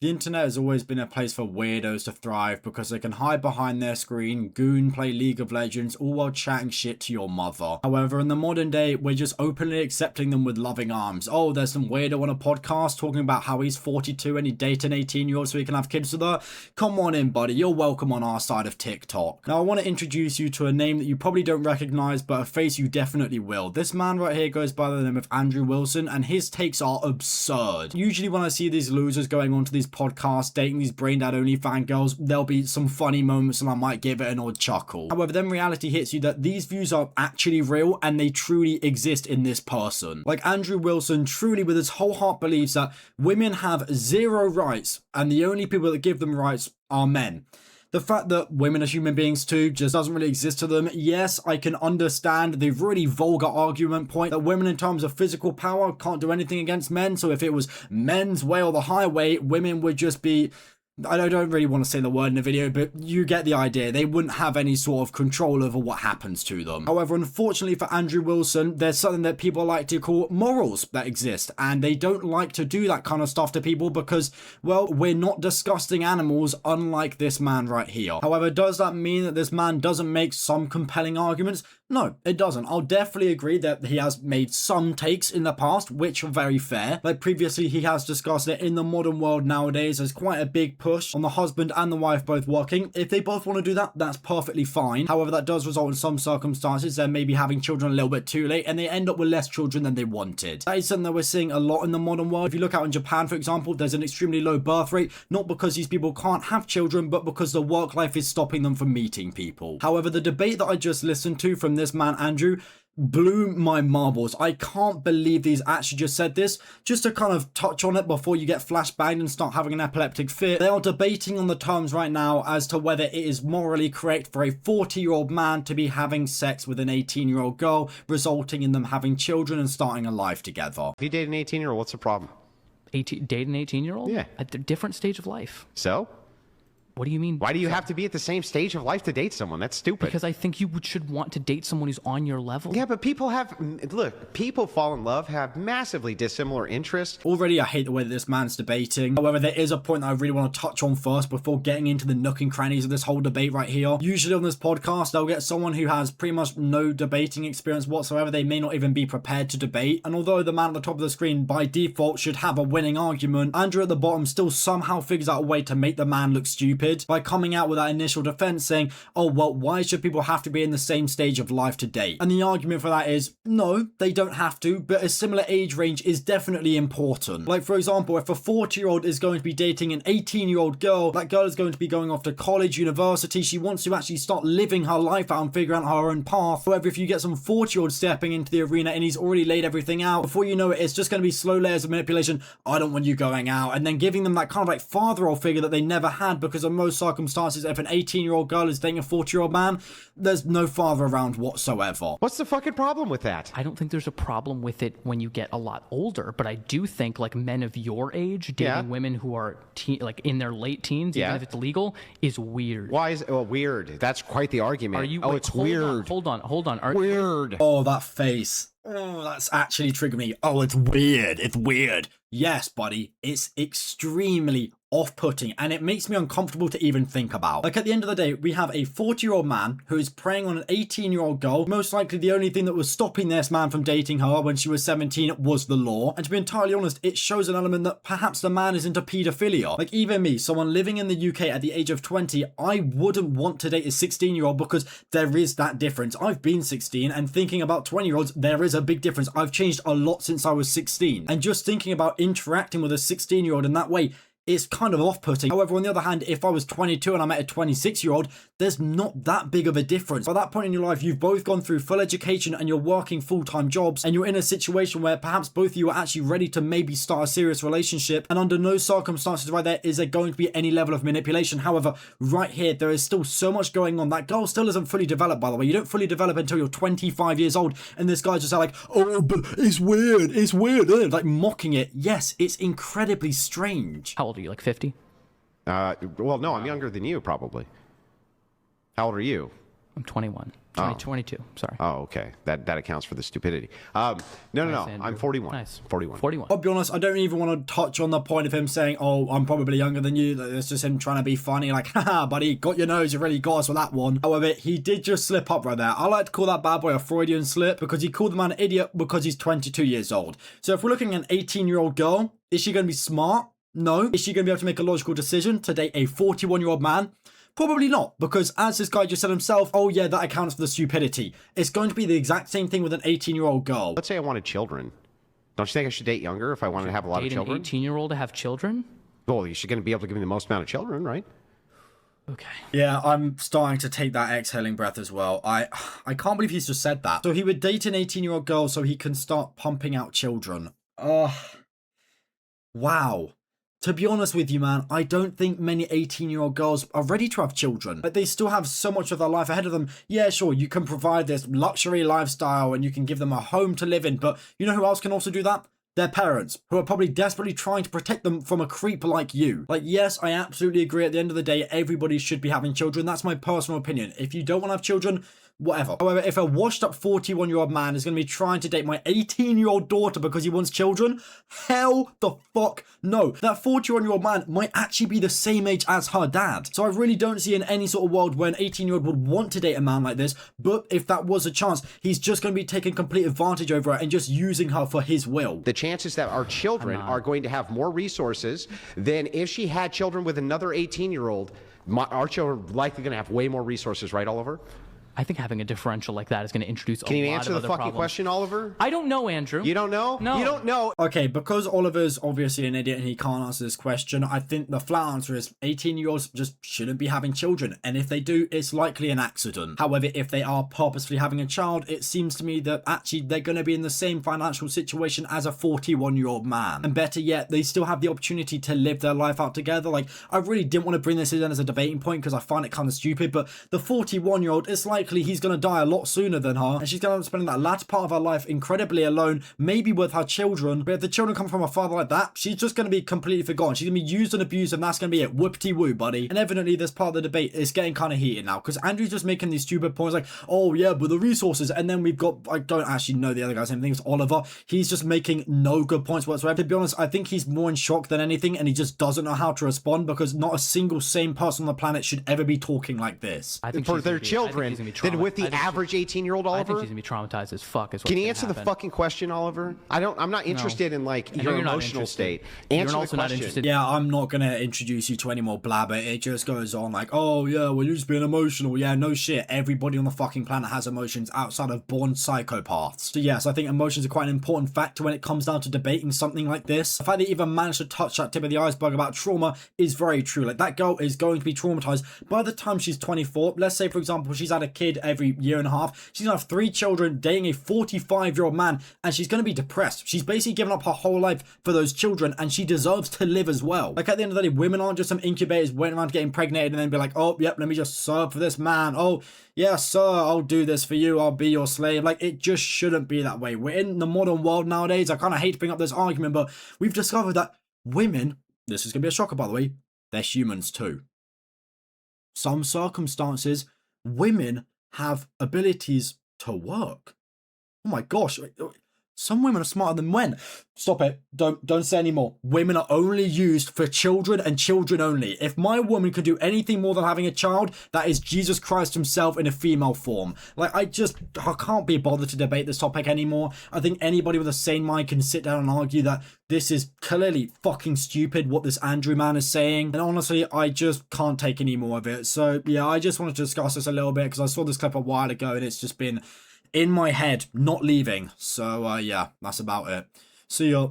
The internet has always been a place for weirdos to thrive because they can hide behind their screen, goon, play League of Legends, all while chatting shit to your mother. However, in the modern day, we're just openly accepting them with loving arms. Oh, there's some weirdo on a podcast talking about how he's 42 and he dated an 18-year-old so he can have kids with her. Come on in, buddy. You're welcome on our side of TikTok. Now, I want to introduce you to a name that you probably don't recognize, but a face you definitely will. This man right here goes by the name of Andrew Wilson, and his takes are absurd. Usually when I see these losers going onto these podcasts dating these brain dead only fangirls, there'll be some funny moments and I might give it an odd chuckle. However, then reality hits you that these views are actually real and they truly exist in this person. Like, Andrew Wilson truly with his whole heart believes that women have zero rights and the only people that give them rights are men. The fact that women are human beings too just doesn't really exist to them. Yes, I can understand the really vulgar argument point that women in terms of physical power can't do anything against men. So if it was men's way or the highway, women would just be... I don't really want to say the word in the video, but you get the idea. They wouldn't have any sort of control over what happens to them. However, unfortunately for Andrew Wilson, there's something that people like to call morals that exist, and they don't like to do that kind of stuff to people because, well, we're not disgusting animals unlike this man right here. However, does that mean that this man doesn't make some compelling arguments? No, it doesn't. I'll definitely agree that he has made some takes in the past, which are very fair. Like previously, he has discussed it in the modern world nowadays. There's quite a big push on the husband and the wife both working. If they both want to do that, that's perfectly fine. However, that does result in some circumstances. They're maybe having children a little bit too late and they end up with less children than they wanted. That is something that we're seeing a lot in the modern world. If you look out in Japan, for example, there's an extremely low birth rate, not because these people can't have children, but because the work life is stopping them from meeting people. However, the debate that I just listened to from this man, Andrew, blew my marbles. I can't believe he's actually just said this. Just to kind of touch on it before you get flashbanged and start having an epileptic fit, they are debating on the terms right now as to whether it is morally correct for a 40-year-old man to be having sex with an 18-year-old girl, resulting in them having children and starting a life together. If you date an 18-year-old, what's the problem? Date an 18-year-old? Yeah. At a different stage of life. So? What do you mean? Why do you have to be at the same stage of life to date someone? That's stupid. Because I think you should want to date someone who's on your level. Yeah, but people fall in love, have massively dissimilar interests. Already, I hate the way that this man's debating. However, there is a point that I really want to touch on first before getting into the nook and crannies of this whole debate right here. Usually on this podcast, they'll get someone who has pretty much no debating experience whatsoever. They may not even be prepared to debate. And although the man at the top of the screen by default should have a winning argument, Andrew at the bottom still somehow figures out a way to make the man look stupid by coming out with that initial defense saying, oh, well, why should people have to be in the same stage of life to date? And the argument for that is, no, they don't have to, but a similar age range is definitely important. Like, for example, if a 40-year-old is going to be dating an 18-year-old girl, that girl is going to be going off to college, university. She wants to actually start living her life out and figure out her own path. However, if you get some 40-year-old stepping into the arena and he's already laid everything out, before you know it, it's just going to be slow layers of manipulation. I don't want you going out. And then giving them that kind of like father role figure that they never had, because of most circumstances, if an 18-year-old girl is dating a 40-year-old man, there's no father around whatsoever. What's the fucking problem with that? I don't think there's a problem with it when you get a lot older, but I do think like men of your age dating women who are like in their late teens, even if it's legal, is weird. Why is it weird? That's quite the argument. Are you? Oh, wait, it's weird. Hold on. Weird. Oh, that face. Oh, that's actually triggered me. Oh, it's weird. It's weird. Yes, buddy. It's extremely off-putting and it makes me uncomfortable to even think about. Like, at the end of the day, we have a 40-year-old man who is preying on an 18-year-old girl. Most likely the only thing that was stopping this man from dating her when she was 17 was the law. And to be entirely honest, it shows an element that perhaps the man is into paedophilia. Like, even me, someone living in the UK at the age of 20, I wouldn't want to date a 16-year-old because there is that difference. I've been 16 and thinking about 20-year-olds, there is a big difference. I've changed a lot since I was 16. And just thinking about interacting with a 16-year-old in that way, it's kind of off-putting. However, on the other hand, if I was 22 and I met a 26-year-old, there's not that big of a difference. By that point in your life, you've both gone through full education and you're working full-time jobs and you're in a situation where perhaps both of you are actually ready to maybe start a serious relationship, and under no circumstances right there is there going to be any level of manipulation. However, right here, there is still so much going on. That girl still isn't fully developed, by the way. You don't fully develop until you're 25 years old, and this guy's just like, oh, but it's weird, like mocking it. Yes, it's incredibly strange. How old are you, like 50? Well, no, I'm younger than you, probably. How old are you? I'm 21. 22. Sorry. Oh, okay. That accounts for the stupidity. No. Andrew. I'm 41. Nice. 41. 41. I'll be honest, I don't even want to touch on the point of him saying, oh, I'm probably younger than you. It's just him trying to be funny, like, haha, buddy, got your nose, you really got us with that one. However, he did just slip up right there. I like to call that bad boy a Freudian slip because he called the man an idiot because he's 22 years old. So if we're looking at an 18-year-old girl, is she going to be smart? No. Is she going to be able to make a logical decision to date a 41-year-old man? Probably not, because as this guy just said himself, oh yeah, that accounts for the stupidity. It's going to be the exact same thing with an 18-year-old girl. Let's say I wanted children. Don't you think I should date younger if I wanted to have a lot of children? An 18-year-old to have children? Well, you're going to be able to give me the most amount of children, right? Okay. Yeah, I'm starting to take that exhaling breath as well. I can't believe he's just said that. So he would date an 18-year-old girl so he can start pumping out children. Wow. To be honest with you, man, I don't think many 18-year-old girls are ready to have children. But they still have so much of their life ahead of them. Yeah, sure, you can provide this luxury lifestyle and you can give them a home to live in. But you know who else can also do that? Their parents, who are probably desperately trying to protect them from a creep like you. Like, yes, I absolutely agree. At the end of the day, everybody should be having children. That's my personal opinion. If you don't want to have children, whatever. However, if a washed up 41-year-old man is going to be trying to date my 18-year-old daughter because he wants children, hell the fuck no. That 41-year-old man might actually be the same age as her dad. So I really don't see in any sort of world where an 18-year-old would want to date a man like this. But if that was a chance, he's just going to be taking complete advantage over her and just using her for his will. The chances that our children are going to have more resources than if she had children with another 18-year-old, our children are likely going to have way more resources, right, Oliver? I think having a differential like that is going to introduce a lot of Can other you answer the fucking problems. question, Oliver? I don't know, Andrew. You don't know? No. You don't know? Okay, because Oliver's obviously an idiot and he can't answer this question, I think the flat answer is 18-year-olds just shouldn't be having children. And if they do, it's likely an accident. However, if they are purposely having a child, it seems to me that actually they're going to be in the same financial situation as a 41-year-old man. And better yet, they still have the opportunity to live their life out together. Like, I really didn't want to bring this in as a debating point because I find it kind of stupid, but the 41-year-old, it's likely he's going to die a lot sooner than her, and she's going to be spending that last part of her life incredibly alone, maybe with her children. But if the children come from a father like that, she's just going to be completely forgotten. She's going to be used and abused, and that's going to be it. Whoop-de-woo, buddy. And evidently this part of the debate is getting kind of heated now, because Andrew's just making these stupid points like, oh yeah, but the resources, and then we've got, I don't actually know the other guy's name, I think it's Oliver. He's just making no good points whatsoever. To be honest, I think he's more in shock than anything, and he just doesn't know how to respond, because not a single sane person on the planet should ever be talking like this. I think For their children, than with the average 18-year-old, Oliver? I think she's going to be traumatized as fuck. Is what's Can you gonna answer happen. the fucking question, Oliver? I'm not interested in, like, your you're not emotional interested. state. You're Answer the also not question. interested. Yeah, I'm not going to introduce you to any more blabber. It just goes on like, oh yeah, well, you're just being emotional. Yeah, no shit. Everybody on the fucking planet has emotions outside of born psychopaths. So yes, I think emotions are quite an important factor when it comes down to debating something like this. The fact that you even managed to touch that tip of the iceberg about trauma is very true. Like, that girl is going to be traumatized by the time she's 24. Let's say, for example, she's had a kid every year and a half. She's going to have 3 children dating a 45-year-old man, and she's going to be depressed. She's basically given up her whole life for those children, and she deserves to live as well. Like, at the end of the day, women aren't just some incubators waiting around to get impregnated and then be like, oh, yep, let me just serve for this man. Oh, yes, sir, I'll do this for you. I'll be your slave. Like, it just shouldn't be that way. We're in the modern world nowadays. I kind of hate to bring up this argument, but we've discovered that women, this is going to be a shocker, by the way, they're humans too. Some circumstances, women have abilities to work. Oh my gosh, some women are smarter than men. Stop it. Don't say anymore. Women are only used for children and children only. If my woman could do anything more than having a child, that is Jesus Christ himself in a female form. Like, I can't be bothered to debate this topic anymore. I think anybody with a sane mind can sit down and argue that this is clearly fucking stupid what this Andrew man is saying. And honestly, I just can't take any more of it. So yeah, I just wanted to discuss this a little bit because I saw this clip a while ago and it's just been in my head, not leaving. So yeah, that's about it. See ya.